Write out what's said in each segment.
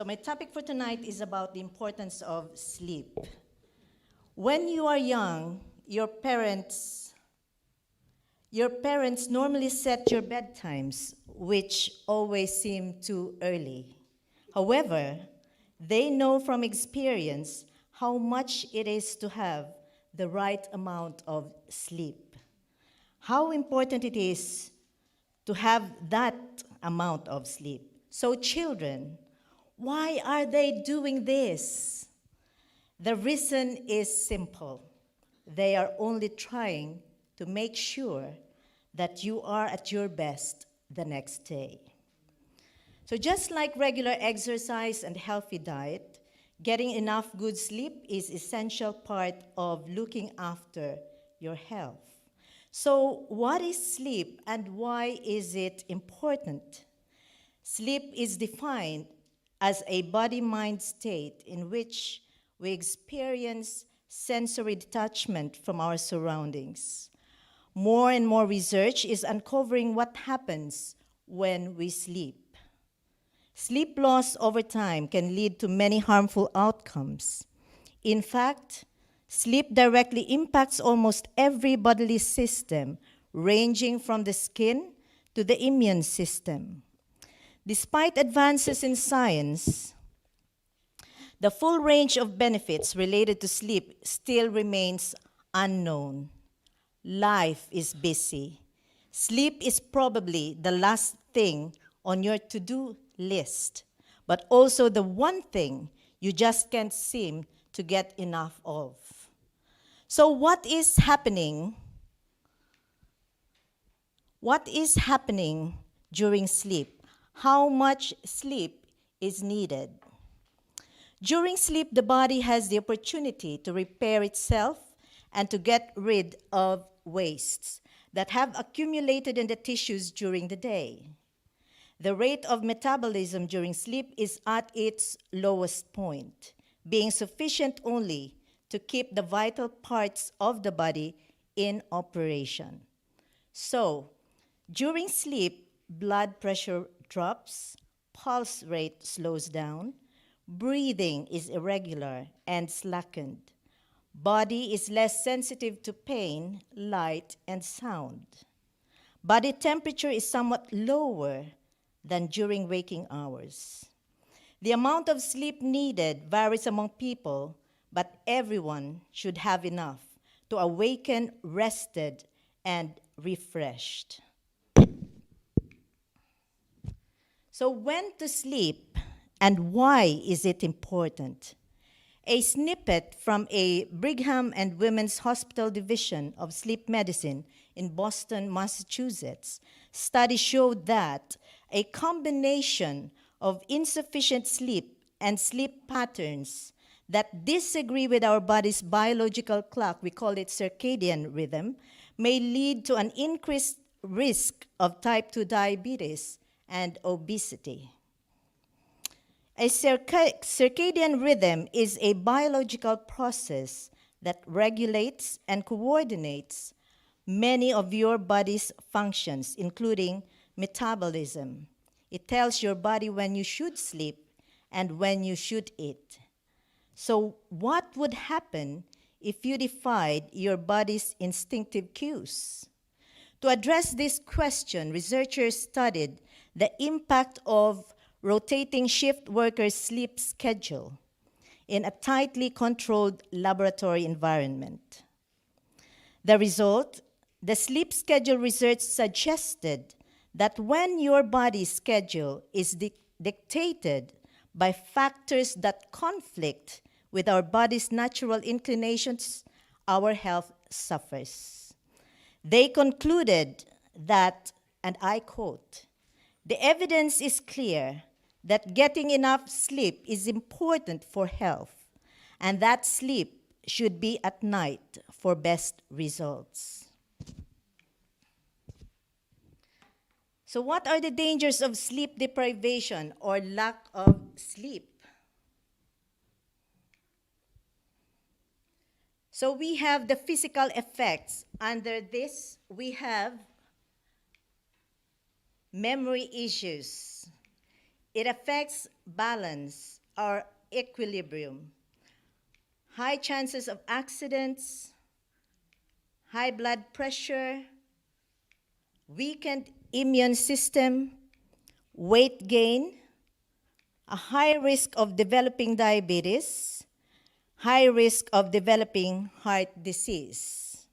So my topic for tonight is about the importance of sleep. When you are young, your parents normally set your bedtimes, which always seem too early. However, they know from experience how much it is to have the right amount of sleep. How important it is to have that amount of sleep. So, children, why are they doing this? The reason is simple. They are only trying to make sure that you are at your best the next day. So, just like regular exercise and healthy diet, getting enough good sleep is essential part of looking after your health. So, what is sleep and why is it important? Sleep is defined as a body-mind state in which we experience sensory detachment from our surroundings. More and more research is uncovering what happens when we sleep. Sleep loss over time can lead to many harmful outcomes. In fact, sleep directly impacts almost every bodily system, ranging from the skin to the immune system. Despite advances in science, the full range of benefits related to sleep still remains unknown. Life is busy. Sleep is probably the last thing on your to-do list, but also the one thing you just can't seem to get enough of. So what is happening? What is happening during sleep? How much sleep is needed? During sleep, the body has the opportunity to repair itself and to get rid of wastes that have accumulated in the tissues during the day. The rate of metabolism during sleep is at its lowest point, being sufficient only to keep the vital parts of the body in operation. So, during sleep, blood pressure drops, pulse rate slows down, breathing is irregular and slackened. Body is less sensitive to pain, light, and sound. Body temperature is somewhat lower than during waking hours. The amount of sleep needed varies among people, but everyone should have enough to awaken rested and refreshed. So when to sleep and why is it important? A snippet from a Brigham and Women's Hospital Division of Sleep Medicine in Boston, Massachusetts, study showed that a combination of insufficient sleep and sleep patterns that disagree with our body's biological clock, we call it circadian rhythm, may lead to an increased risk of type 2 diabetes and obesity. A circadian rhythm is a biological process that regulates and coordinates many of your body's functions, including metabolism. It tells your body when you should sleep and when you should eat. So what would happen if you defied your body's instinctive cues? To address this question, researchers studied the impact of rotating shift workers' sleep schedule in a tightly controlled laboratory environment. The result, the sleep schedule research suggested that when your body's schedule is dictated by factors that conflict with our body's natural inclinations, our health suffers. They concluded that, and I quote, "The evidence is clear that getting enough sleep is important for health, and that sleep should be at night for best results." So what are the dangers of sleep deprivation or lack of sleep? So we have the physical effects. Under this, we have memory issues, It affects balance or equilibrium, high chances of accidents, high blood pressure, weakened immune system, weight gain, a high risk of developing diabetes, high risk of developing heart disease.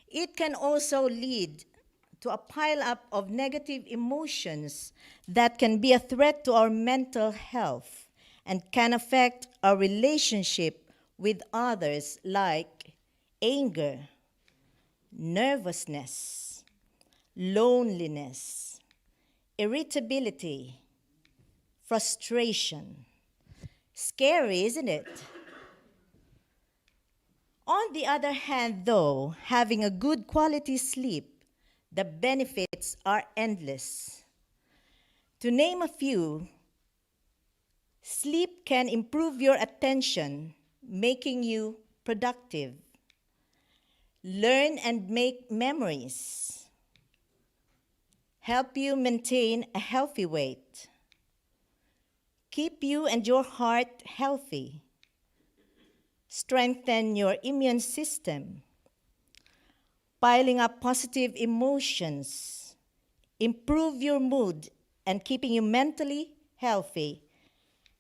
It can also lead to a pile-up of negative emotions that can be a threat to our mental health and can affect our relationship with others, like anger, nervousness, loneliness, irritability, frustration. Scary, isn't it? On the other hand, though, having a good quality sleep, the benefits are endless. To name a few, sleep can improve your attention, making you productive. Learn and make memories. Help you maintain a healthy weight. Keep you and your heart healthy. Strengthen your immune system. Piling up positive emotions. Improve your mood and keeping you mentally healthy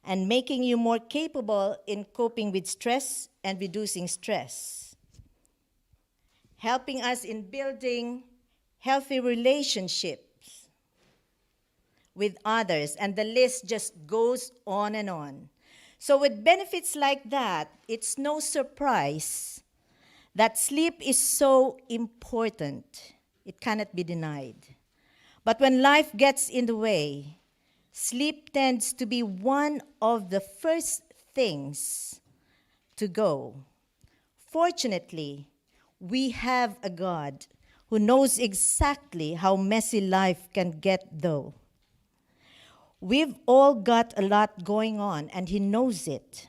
and making you more capable in coping with stress and reducing stress. Helping us in building healthy relationships with others, and the list just goes on and on. So with benefits like that, it's no surprise that sleep is so important. It cannot be denied. But when life gets in the way, sleep tends to be one of the first things to go. Fortunately, we have a God who knows exactly how messy life can get, though. We've all got a lot going on, and He knows it,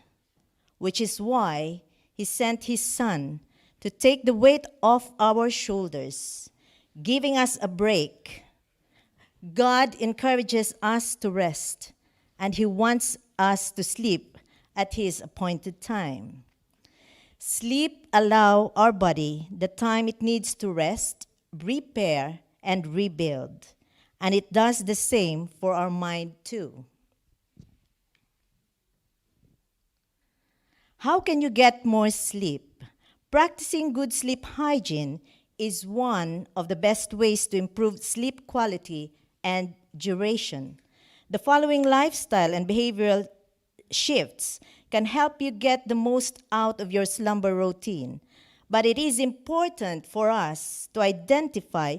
which is why He sent His Son to take the weight off our shoulders, giving us a break. God encourages us to rest, and He wants us to sleep at His appointed time. Sleep allows our body the time it needs to rest, repair, and rebuild. And it does the same for our mind too. How can you get more sleep? Practicing good sleep hygiene is one of the best ways to improve sleep quality and duration. The following lifestyle and behavioral shifts can help you get the most out of your slumber routine. But it is important for us to identify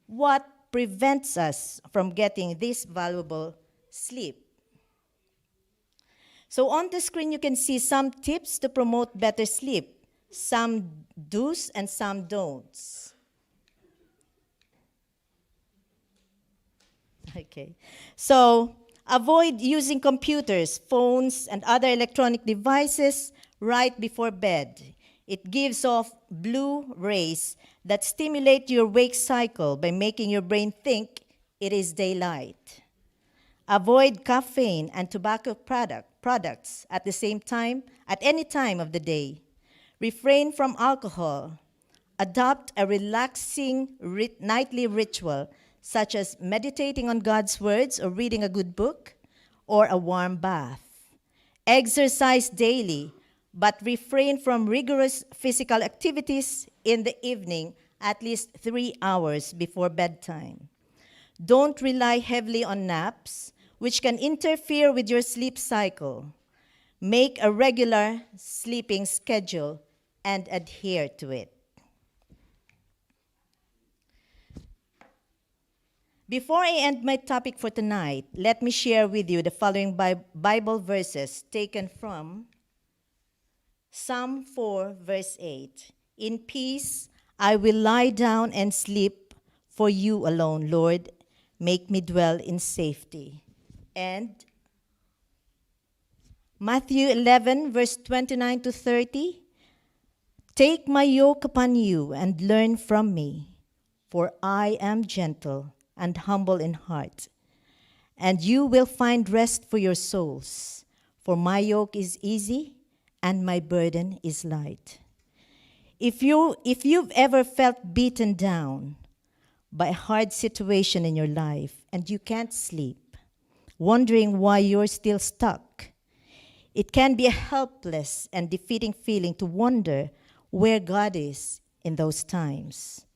what prevents us from getting this valuable sleep. So on the screen, you can see some tips to promote better sleep, some do's and some don'ts. Okay, so avoid using computers, phones, and other electronic devices right before bed. It gives off blue rays that stimulate your wake cycle by making your brain think it is daylight. Avoid caffeine and tobacco products at the same time, at any time of the day. Refrain from alcohol. Adopt a relaxing nightly ritual, such as meditating on God's words or reading a good book or a warm bath. Exercise daily, but refrain from rigorous physical activities in the evening at least 3 hours before bedtime. Don't rely heavily on naps, which can interfere with your sleep cycle. Make a regular sleeping schedule and adhere to it. Before I end my topic for tonight, let me share with you the following Bible verses taken from Psalm 4, verse 8. In peace I will lie down and sleep, for you alone, Lord, make me dwell in safety. And Matthew 11, verse 29 to 30. Take my yoke upon you and learn from me, for I am gentle and humble in heart, and you will find rest for your souls. For my yoke is easy and my burden is light. If you've ever felt beaten down by a hard situation in your life and you can't sleep, wondering why you're still stuck, it can be a helpless and defeating feeling to wonder where God is in those times.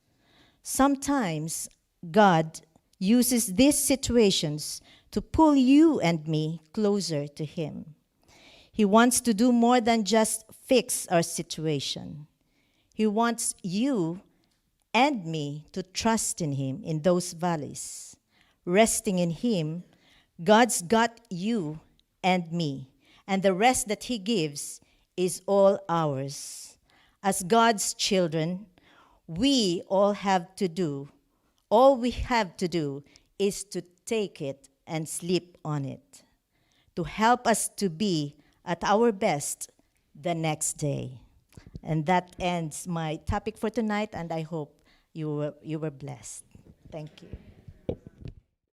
Sometimes God uses these situations to pull you and me closer to Him. He wants to do more than just fix our situation. He wants you and me to trust in Him in those valleys. Resting in Him, God's got you and me, and the rest that He gives is all ours. As God's children, all we have to do is to take it and sleep on it, to help us to be at our best the next day. And that ends my topic for tonight, and I hope you were blessed. Thank you.